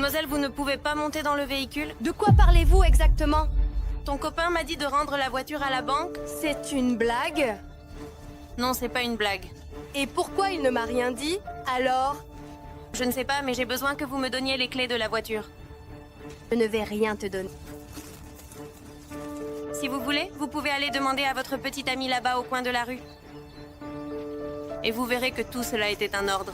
Mademoiselle, vous ne pouvez pas monter dans le véhicule? De quoi parlez-vous exactement? Ton copain m'a dit de rendre la voiture à la banque. C'est une blague? Non, c'est pas une blague. Et pourquoi il ne m'a rien dit? Alors? Je ne sais pas, mais j'ai besoin que vous me donniez les clés de la voiture. Je ne vais rien te donner. Si vous voulez, vous pouvez aller demander à votre petite amie là-bas au coin de la rue. Et vous verrez que tout cela était un ordre.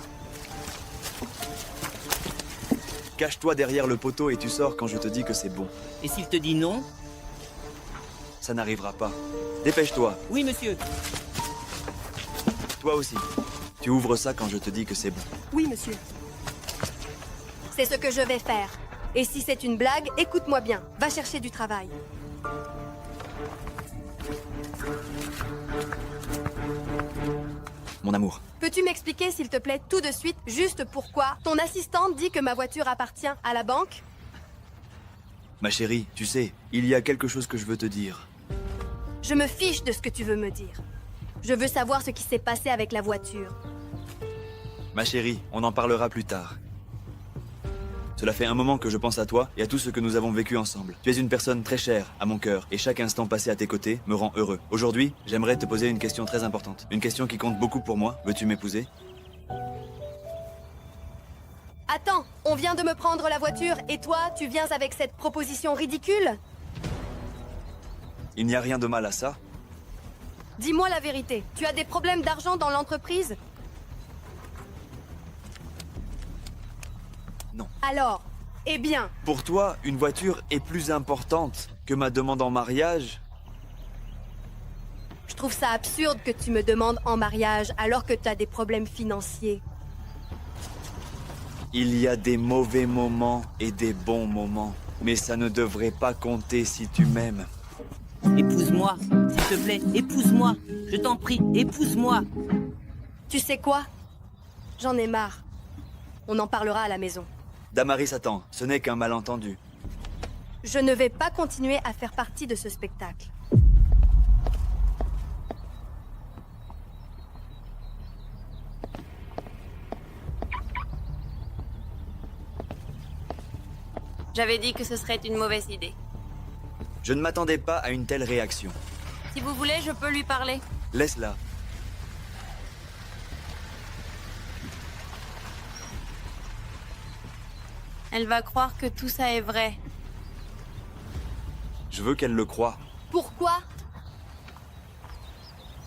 Cache-toi derrière le poteau et tu sors quand je te dis que c'est bon. Et s'il te dit non? Ça n'arrivera pas. Dépêche-toi. Oui, monsieur. Toi aussi. Tu ouvres ça quand je te dis que c'est bon. Oui, monsieur. C'est ce que je vais faire. Et si c'est une blague, écoute-moi bien. Va chercher du travail. Mon amour. Peux-tu m'expliquer, s'il te plaît, tout de suite, juste pourquoi ton assistante dit que ma voiture appartient à la banque? Ma chérie, tu sais, il y a quelque chose que je veux te dire. Je me fiche de ce que tu veux me dire. Je veux savoir ce qui s'est passé avec la voiture. Ma chérie, on en parlera plus tard. Cela fait un moment que je pense à toi et à tout ce que nous avons vécu ensemble. Tu es une personne très chère à mon cœur et chaque instant passé à tes côtés me rend heureux. Aujourd'hui, j'aimerais te poser une question très importante. Une question qui compte beaucoup pour moi. Veux-tu m'épouser? Attends, on vient de me prendre la voiture et toi, tu viens avec cette proposition ridicule? Il n'y a rien de mal à ça. Dis-moi la vérité, tu as des problèmes d'argent dans l'entreprise? Non. Alors, eh bien, Pour toi, une voiture est plus importante que ma demande en mariage? je trouve ça absurde que tu me demandes en mariage alors que tu as des problèmes financiers. Il y a des mauvais moments et des bons moments. Mais ça ne devrait pas compter si tu m'aimes. Épouse-moi, s'il te plaît, épouse-moi. Je t'en prie, épouse-moi. Tu sais quoi? J'en ai marre. On en parlera à la maison. Damaris, attends, ce n'est qu'un malentendu. Je ne vais pas continuer à faire partie de ce spectacle. J'avais dit que ce serait une mauvaise idée. Je ne m'attendais pas à une telle réaction. Si vous voulez, je peux lui parler. Laisse-la. Elle va croire que tout ça est vrai. Je veux qu'elle le croie. Pourquoi?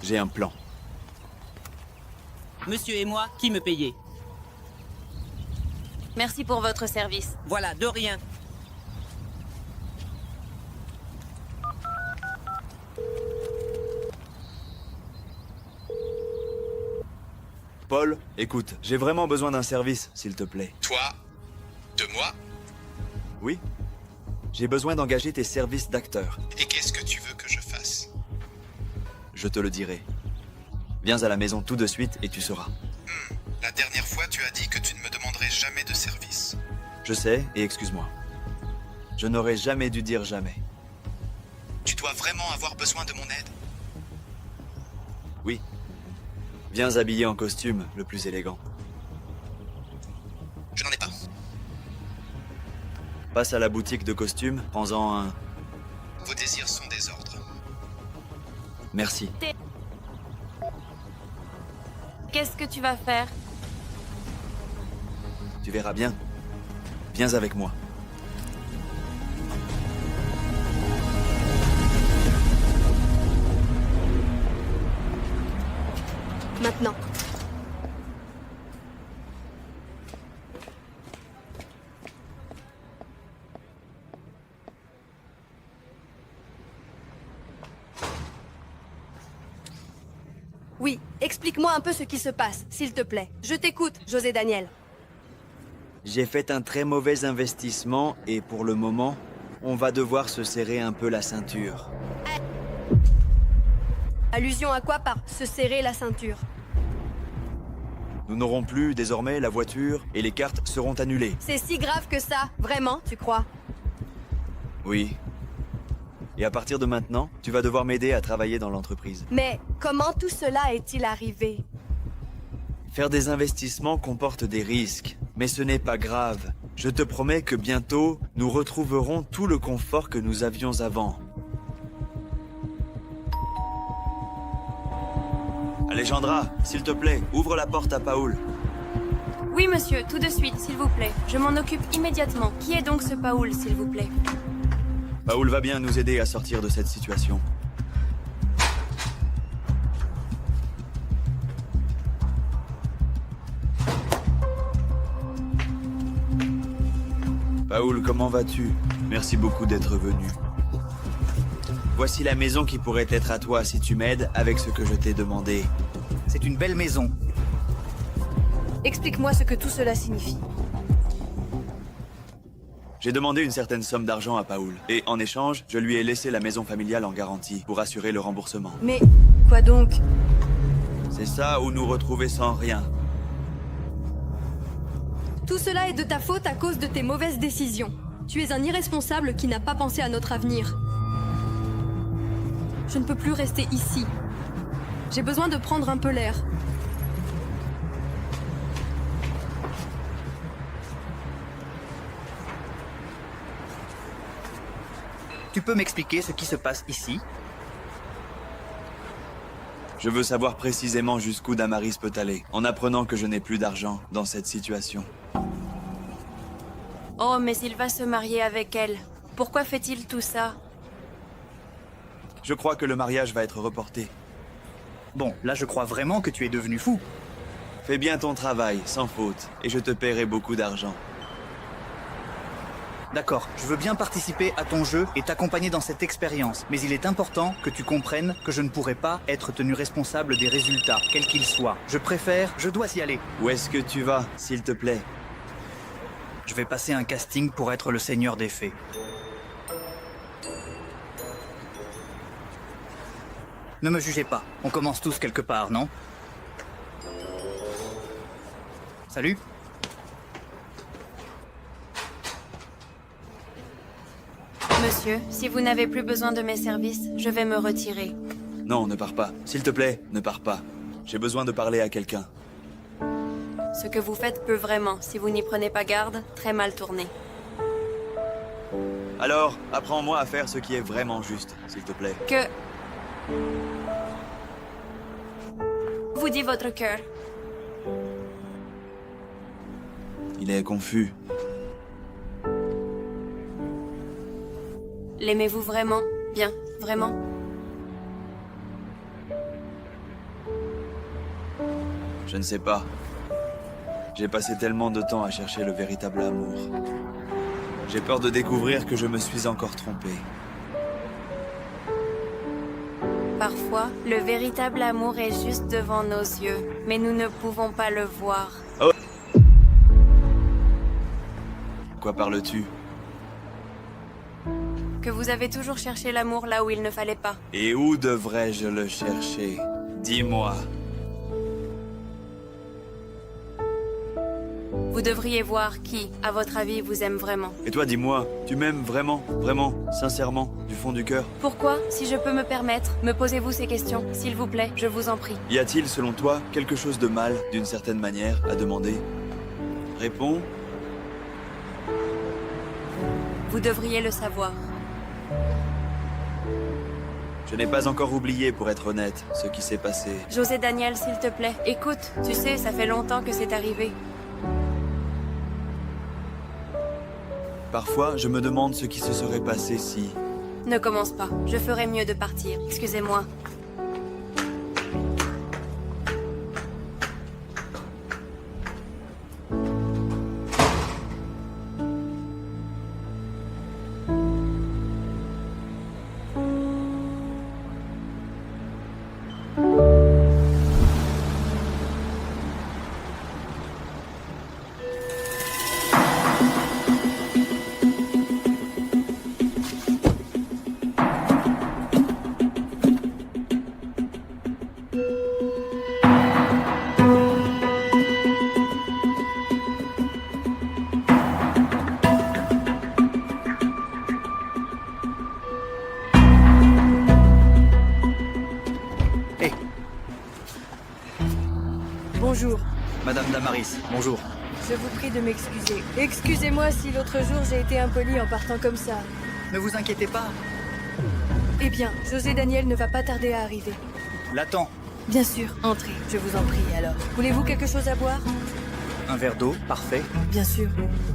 J'ai un plan. Monsieur et moi, qui me payait? Merci pour votre service. Voilà, de rien. Paul, écoute, j'ai vraiment besoin d'un service, s'il te plaît. Toi? De moi? Oui? J'ai besoin d'engager tes services d'acteur. Et qu'est-ce que tu veux que je fasse? Je te le dirai. Viens à la maison tout de suite et tu sauras. La dernière fois, tu as dit que tu ne me demanderais jamais de service. Je sais, et excuse-moi. Je n'aurais jamais dû dire jamais. Tu dois vraiment avoir besoin de mon aide? Oui. Viens habillé en costume, le plus élégant. Je n'en ai pas. Passe à la boutique de costumes, prends-en un. Vos désirs sont des ordres. Merci. Qu'est-ce que tu vas faire? Tu verras bien. Viens avec moi. Maintenant. Oui, explique-moi un peu ce qui se passe, s'il te plaît. Je t'écoute, José Daniel. J'ai fait un très mauvais investissement et pour le moment, on va devoir se serrer un peu la ceinture. Allusion à quoi par se serrer la ceinture? Nous n'aurons plus désormais la voiture et les cartes seront annulées. C'est si grave que ça, vraiment, tu crois? Oui. Et à partir de maintenant, tu vas devoir m'aider à travailler dans l'entreprise. Mais comment tout cela est-il arrivé? Faire des investissements comporte des risques, mais ce n'est pas grave. Je te promets que bientôt, nous retrouverons tout le confort que nous avions avant. Alejandra, s'il te plaît, ouvre la porte à Paul. Oui, monsieur, tout de suite, s'il vous plaît. Je m'en occupe immédiatement. Qui est donc ce Paul, s'il vous plaît? Paul va bien nous aider à sortir de cette situation. Paul, comment vas-tu? Merci beaucoup d'être venu. Voici la maison qui pourrait être à toi si tu m'aides avec ce que je t'ai demandé. C'est une belle maison. Explique-moi ce que tout cela signifie. J'ai demandé une certaine somme d'argent à Paul, et en échange, je lui ai laissé la maison familiale en garantie pour assurer le remboursement. Mais quoi donc? C'est ça ou nous retrouver sans rien. Tout cela est de ta faute à cause de tes mauvaises décisions. Tu es un irresponsable qui n'a pas pensé à notre avenir. Je ne peux plus rester ici. J'ai besoin de prendre un peu l'air. Tu peux m'expliquer ce qui se passe ici? Je veux savoir précisément jusqu'où Damaris peut aller, en apprenant que je n'ai plus d'argent dans cette situation. Oh, mais il va se marier avec elle. Pourquoi fait-il tout ça? Je crois que le mariage va être reporté. Bon, là je crois vraiment que tu es devenu fou. Fais bien ton travail, sans faute, et je te paierai beaucoup d'argent. D'accord, je veux bien participer à ton jeu et t'accompagner dans cette expérience, mais il est important que tu comprennes que je ne pourrai pas être tenu responsable des résultats, quels qu'ils soient. Je dois y aller. Où est-ce que tu vas, s'il te plaît? Je vais passer un casting pour être le seigneur des fées. Ne me jugez pas, on commence tous quelque part, non? Salut. Monsieur, si vous n'avez plus besoin de mes services, je vais me retirer. Non, ne pars pas. S'il te plaît, ne pars pas. J'ai besoin de parler à quelqu'un. Ce que vous faites peut vraiment, si vous n'y prenez pas garde, très mal tourner. Alors, apprends-moi à faire ce qui est vraiment juste, s'il te plaît. Que... vous dit votre cœur. Il est confus. L'aimez-vous vraiment? Bien, vraiment? Je ne sais pas. J'ai passé tellement de temps à chercher le véritable amour. J'ai peur de découvrir que je me suis encore trompé. Parfois, le véritable amour est juste devant nos yeux, mais nous ne pouvons pas le voir. Quoi parles-tu? Que vous avez toujours cherché l'amour là où il ne fallait pas. Et où devrais-je le chercher? Dis-moi. Vous devriez voir qui, à votre avis, vous aime vraiment. Et toi, dis-moi, tu m'aimes vraiment, vraiment, sincèrement, du fond du cœur? Pourquoi, si je peux me permettre, me posez-vous ces questions, s'il vous plaît, je vous en prie. Y a-t-il, selon toi, quelque chose de mal, d'une certaine manière, à demander? Réponds. Vous devriez le savoir. Je n'ai pas encore oublié, pour être honnête, ce qui s'est passé. José Daniel, s'il te plaît, écoute, tu sais, ça fait longtemps que c'est arrivé. Parfois, je me demande ce qui se serait passé si... Ne commence pas, je ferais mieux de partir, excusez-moi. Madame Damaris, bonjour. je vous prie de m'excuser. Excusez-moi si l'autre jour j'ai été impoli en partant comme ça. Ne vous inquiétez pas. Eh bien, José Daniel ne va pas tarder à arriver. L'attends. Bien sûr, entrez, je vous en prie alors. Voulez-vous quelque chose à boire? Un verre d'eau, parfait. Bien sûr.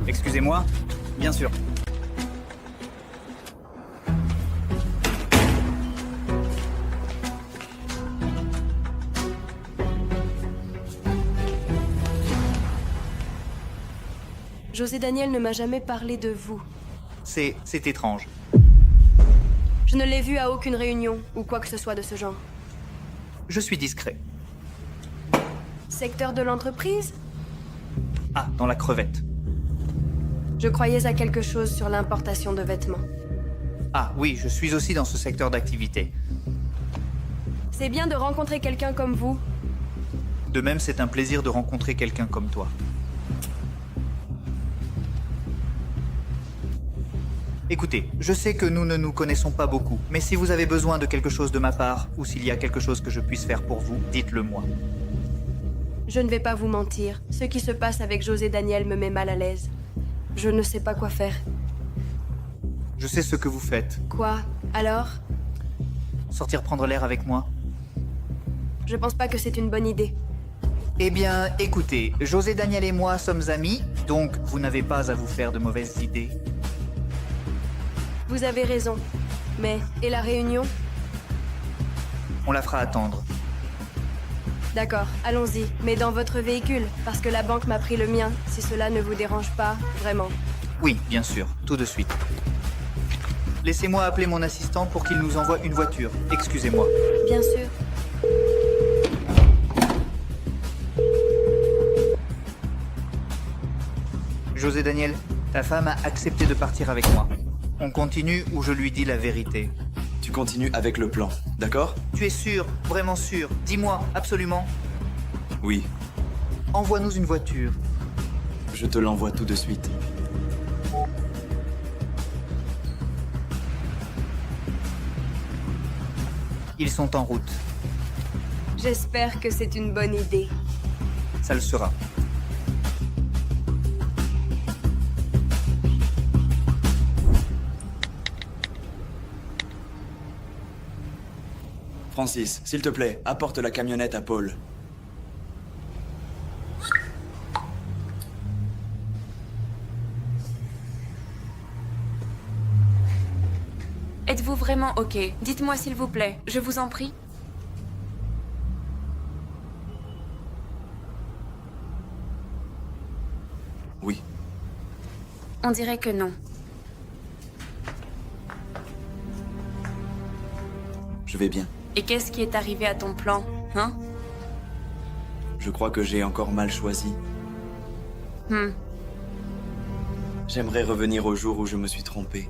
Excusez-moi. Bien sûr. José Daniel ne m'a jamais parlé de vous. C'est étrange. Je ne l'ai vu à aucune réunion ou quoi que ce soit de ce genre. Je suis discret. Secteur de l'entreprise? Ah, dans la crevette. Je croyais à quelque chose sur l'importation de vêtements. Ah oui, je suis aussi dans ce secteur d'activité. C'est bien de rencontrer quelqu'un comme vous. De même, c'est un plaisir de rencontrer quelqu'un comme toi. Écoutez, je sais que nous ne nous connaissons pas beaucoup, mais si vous avez besoin de quelque chose de ma part, ou s'il y a quelque chose que je puisse faire pour vous, dites-le moi. Je ne vais pas vous mentir. Ce qui se passe avec José Daniel me met mal à l'aise. Je ne sais pas quoi faire. Je sais ce que vous faites. Quoi? Alors? Sortir prendre l'air avec moi? Je pense pas que c'est une bonne idée. Eh bien, écoutez, José Daniel et moi sommes amis, donc vous n'avez pas à vous faire de mauvaises idées. Vous avez raison. Mais, et la réunion? On la fera attendre. D'accord, allons-y. Mais dans votre véhicule, parce que la banque m'a pris le mien, si cela ne vous dérange pas, vraiment. Oui, bien sûr, tout de suite. Laissez-moi appeler mon assistant pour qu'il nous envoie une voiture. Excusez-moi. Bien sûr. José Daniel, ta femme a accepté de partir avec moi. On continue ou je lui dis la vérité? Tu continues avec le plan, d'accord? Tu es sûr? Vraiment sûr? Dis-moi, absolument. Oui, Envoie-nous une voiture. je te l'envoie tout de suite. Ils sont en route. J'espère que c'est une bonne idée. Ça le sera. Francis, s'il te plaît, apporte la camionnette à Paul. Êtes-vous vraiment OK? Dites-moi s'il vous plaît, je vous en prie. Oui. On dirait que non. Je vais bien. Et qu'est-ce qui est arrivé à ton plan, hein? Je crois que j'ai encore mal choisi. J'aimerais revenir au jour où je me suis trompé.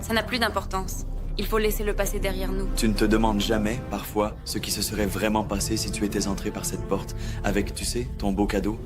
Ça n'a plus d'importance. Il faut laisser le passé derrière nous. Tu ne te demandes jamais, parfois, ce qui se serait vraiment passé si tu étais entré par cette porte, avec, tu sais, ton beau cadeau?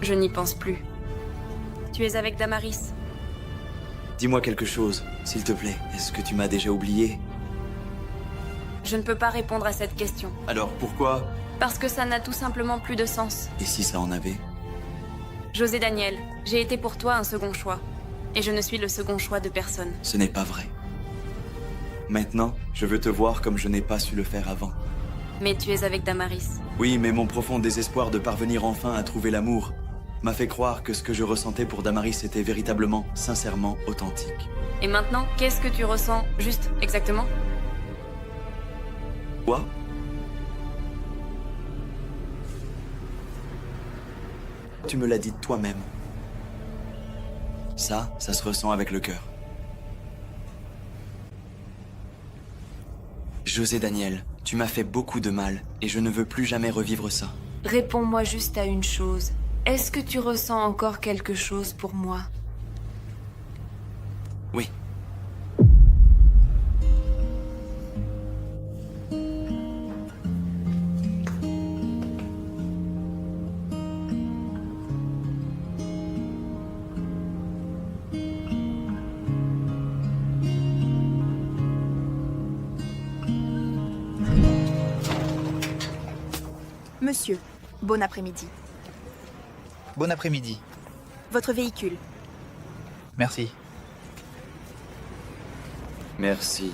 Je n'y pense plus. Tu es avec Damaris? Dis-moi quelque chose, s'il te plaît. Est-ce que tu m'as déjà oublié? Je ne peux pas répondre à cette question. Alors pourquoi? Parce que ça n'a tout simplement plus de sens. Et si ça en avait? José Daniel, j'ai été pour toi un second choix. Et je ne suis le second choix de personne. Ce n'est pas vrai. Maintenant, je veux te voir comme je n'ai pas su le faire avant. Mais tu es avec Damaris. Oui, mais mon profond désespoir de parvenir enfin à trouver l'amour m'a fait croire que ce que je ressentais pour Damaris était véritablement, sincèrement authentique. Et maintenant, qu'est-ce que tu ressens, juste, exactement? Quoi? Tu me l'as dit toi-même. Ça se ressent avec le cœur. José Daniel, tu m'as fait beaucoup de mal et je ne veux plus jamais revivre ça. Réponds-moi juste à une chose. Est-ce que tu ressens encore quelque chose pour moi? Oui. Monsieur, bon après-midi. Bon après-midi. Votre véhicule. Merci. Merci.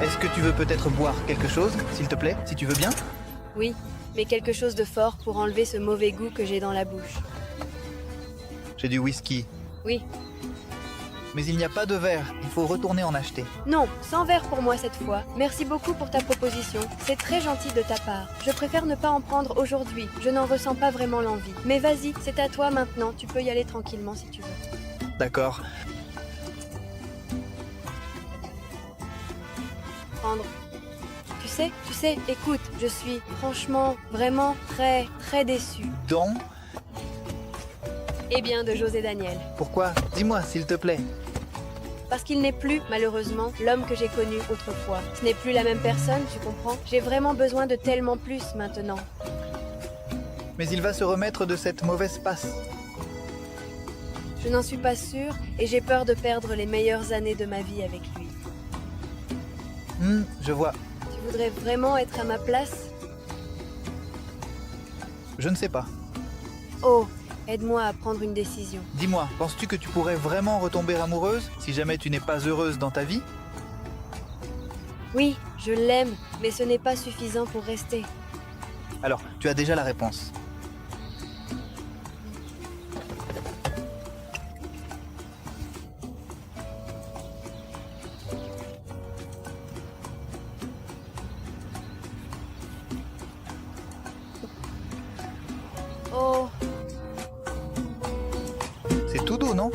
Est-ce que tu veux peut-être boire quelque chose, s'il te plaît, si tu veux bien? Oui, mais quelque chose de fort pour enlever ce mauvais goût que j'ai dans la bouche. J'ai du whisky. Oui. Mais il n'y a pas de verre, il faut retourner en acheter. Non, sans verre pour moi cette fois. Merci beaucoup pour ta proposition. C'est très gentil de ta part. Je préfère ne pas en prendre aujourd'hui. Je n'en ressens pas vraiment l'envie. Mais vas-y, c'est à toi maintenant. Tu peux y aller tranquillement si tu veux. D'accord. Prendre. Tu sais, écoute, je suis franchement, vraiment très, très déçue. Donc, Eh bien, de José Daniel. pourquoi? Dis-moi, s'il te plaît. Parce qu'il n'est plus, malheureusement, l'homme que j'ai connu autrefois. Ce n'est plus la même personne, tu comprends? J'ai vraiment besoin de tellement plus maintenant. Mais il va se remettre de cette mauvaise passe. Je n'en suis pas sûre et j'ai peur de perdre les meilleures années de ma vie avec lui. Je vois. Tu voudrais vraiment être à ma place? Je ne sais pas. Oh, aide-moi à prendre une décision. Dis-moi, penses-tu que tu pourrais vraiment retomber amoureuse si jamais tu n'es pas heureuse dans ta vie? Oui, je l'aime, mais ce n'est pas suffisant pour rester. Alors, tu as déjà la réponse. Oh, C'est tout doux, non?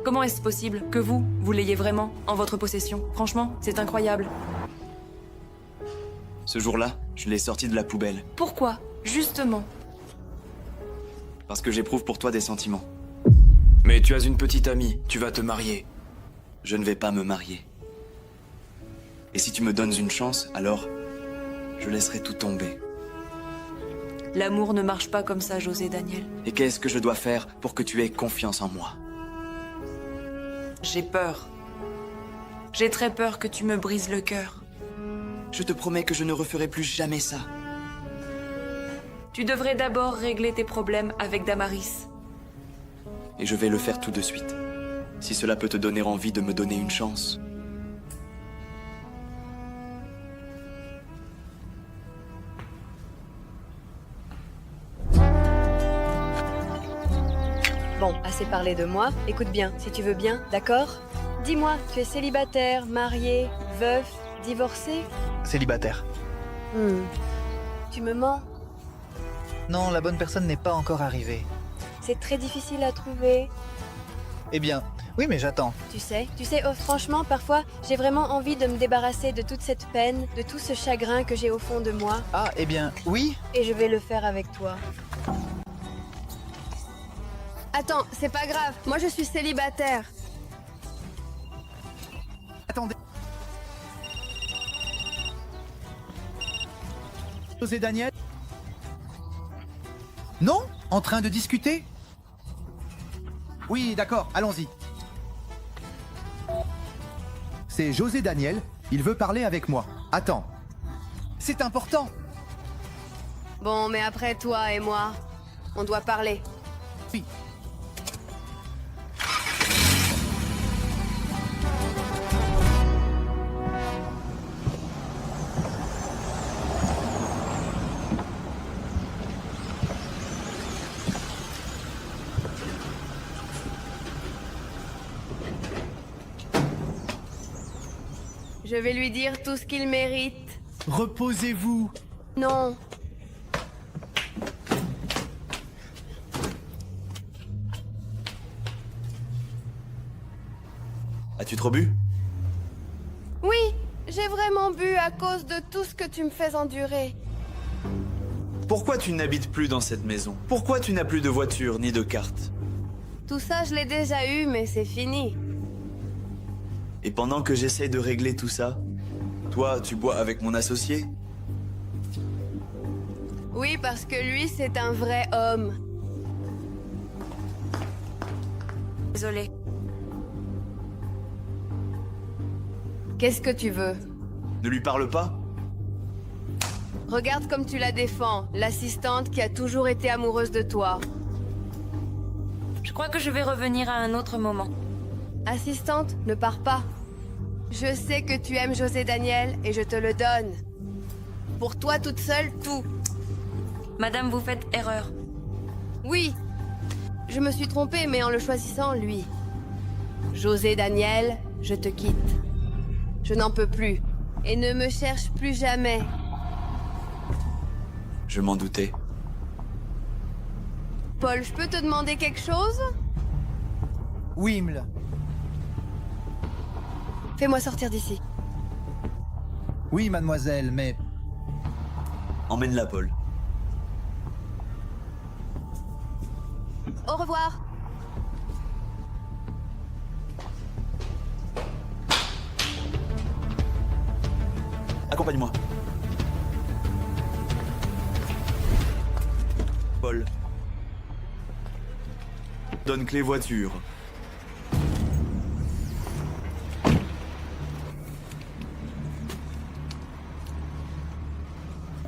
Comment est-ce possible que vous l'ayez vraiment en votre possession? Franchement, c'est incroyable. Ce jour-là, je l'ai sorti de la poubelle. Pourquoi? Justement. Parce que j'éprouve pour toi des sentiments. Mais tu as une petite amie, tu vas te marier. Je ne vais pas me marier. Et si tu me donnes une chance, alors je laisserai tout tomber. L'amour ne marche pas comme ça, José Daniel. Et qu'est-ce que je dois faire pour que tu aies confiance en moi? J'ai peur. J'ai très peur que tu me brises le cœur. Je te promets que je ne referai plus jamais ça. Tu devrais d'abord régler tes problèmes avec Damaris. Et je vais le faire tout de suite. Si cela peut te donner envie de me donner une chance. Bon, assez parlé de moi. Écoute bien, si tu veux bien, d'accord? Dis-moi, tu es célibataire, marié, veuf, divorcé? Célibataire. Tu me mens? Non, la bonne personne n'est pas encore arrivée. C'est très difficile à trouver. Eh bien, oui, mais j'attends. Tu sais, oh, franchement, parfois, j'ai vraiment envie de me débarrasser de toute cette peine, de tout ce chagrin que j'ai au fond de moi, Ah, eh bien, oui. et je vais le faire avec toi. Attends, c'est pas grave, moi je suis célibataire. Attendez. José Daniel? Non? En train de discuter? Oui, d'accord, allons-y. C'est José Daniel, il veut parler avec moi. Attends. C'est important. Bon, mais après toi et moi, on doit parler. Oui. Je vais lui dire tout ce qu'il mérite. Reposez-vous. Non. As-tu trop bu? Oui, j'ai vraiment bu à cause de tout ce que tu me fais endurer. Pourquoi tu n'habites plus dans cette maison? Pourquoi tu n'as plus de voiture ni de carte? Tout ça, je l'ai déjà eu, mais c'est fini. Et pendant que j'essaie de régler tout ça, toi, tu bois avec mon associé? Oui, parce que lui, c'est un vrai homme. Désolée. Qu'est-ce que tu veux? Ne lui parle pas? Regarde comme tu la défends, l'assistante qui a toujours été amoureuse de toi. Je crois que je vais revenir à un autre moment. Assistante, ne pars pas. Je sais que tu aimes José Daniel et je te le donne. Pour toi toute seule, tout. Madame, vous faites erreur. Oui, je me suis trompée, mais en le choisissant, lui. José Daniel, je te quitte. Je n'en peux plus. Et ne me cherche plus jamais. Je m'en doutais. Paul, je peux te demander quelque chose? Oui, Imle. Fais-moi sortir d'ici. Oui, mademoiselle, mais... Emmène-la, Paul. Au revoir. Accompagne-moi. Paul. Donne clé voiture.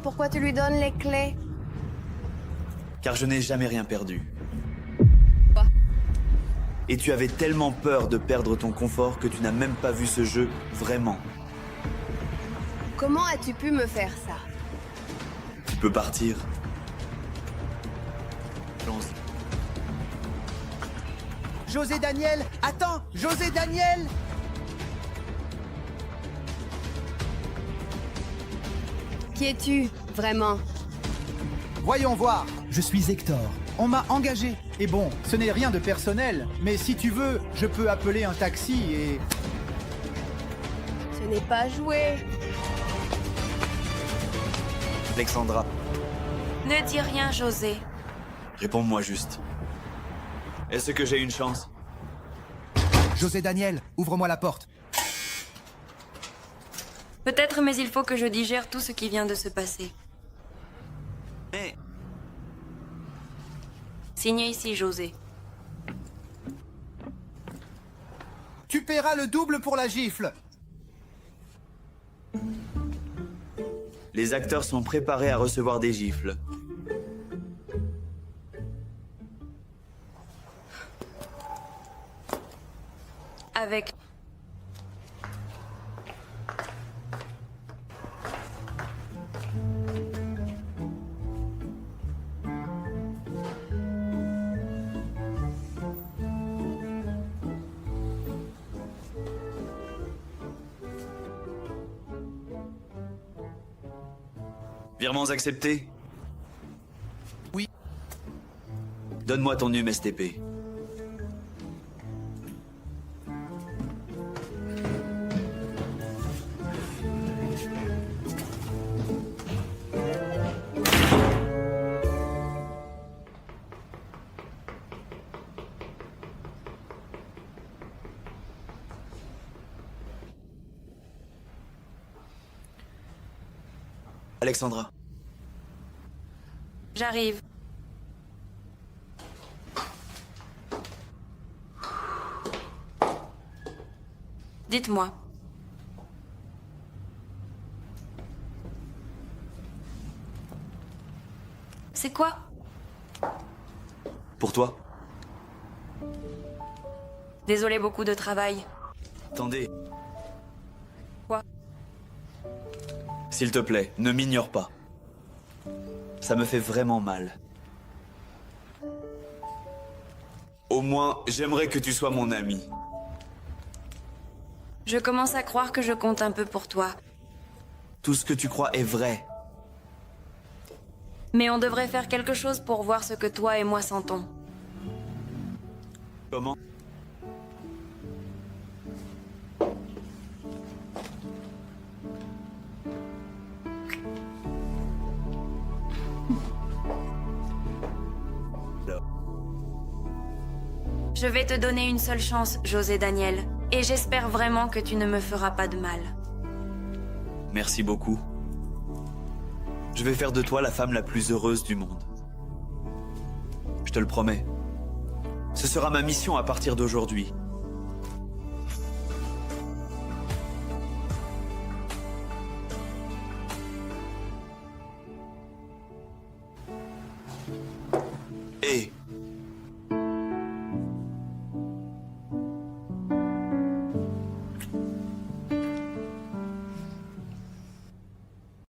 Pourquoi tu lui donnes les clés? Car je n'ai jamais rien perdu. Quoi? Et tu avais tellement peur de perdre ton confort que tu n'as même pas vu ce jeu vraiment. Comment as-tu pu me faire ça? Tu peux partir. Allons-y. José Daniel, attends, José Daniel! Qui es-tu, vraiment? Voyons voir, je suis Hector. On m'a engagé. Et bon, ce n'est rien de personnel, mais si tu veux, je peux appeler un taxi et... Ce n'est pas joué. Alexandra, Ne dis rien, José. réponds-moi juste. Est-ce que j'ai une chance? José Daniel, ouvre-moi la porte. Peut-être, mais il faut que je digère tout ce qui vient de se passer. Mais... Signe ici, José. Tu paieras le double pour la gifle. Les acteurs sont préparés à recevoir des gifles. Avec... Virements acceptés? Oui. Donne-moi ton STP. Alexandra. J'arrive. Dites-moi. C'est quoi? Pour toi. Désolé, beaucoup de travail. Attendez. Quoi? S'il te plaît, ne m'ignore pas. Ça me fait vraiment mal. Au moins, j'aimerais que tu sois mon ami. Je commence à croire que je compte un peu pour toi. Tout ce que tu crois est vrai. Mais on devrait faire quelque chose pour voir ce que toi et moi sentons. Comment? Je vais te donner une seule chance, José Daniel. Et j'espère vraiment que tu ne me feras pas de mal. Merci beaucoup. Je vais faire de toi la femme la plus heureuse du monde. Je te le promets. Ce sera ma mission à partir d'aujourd'hui. Et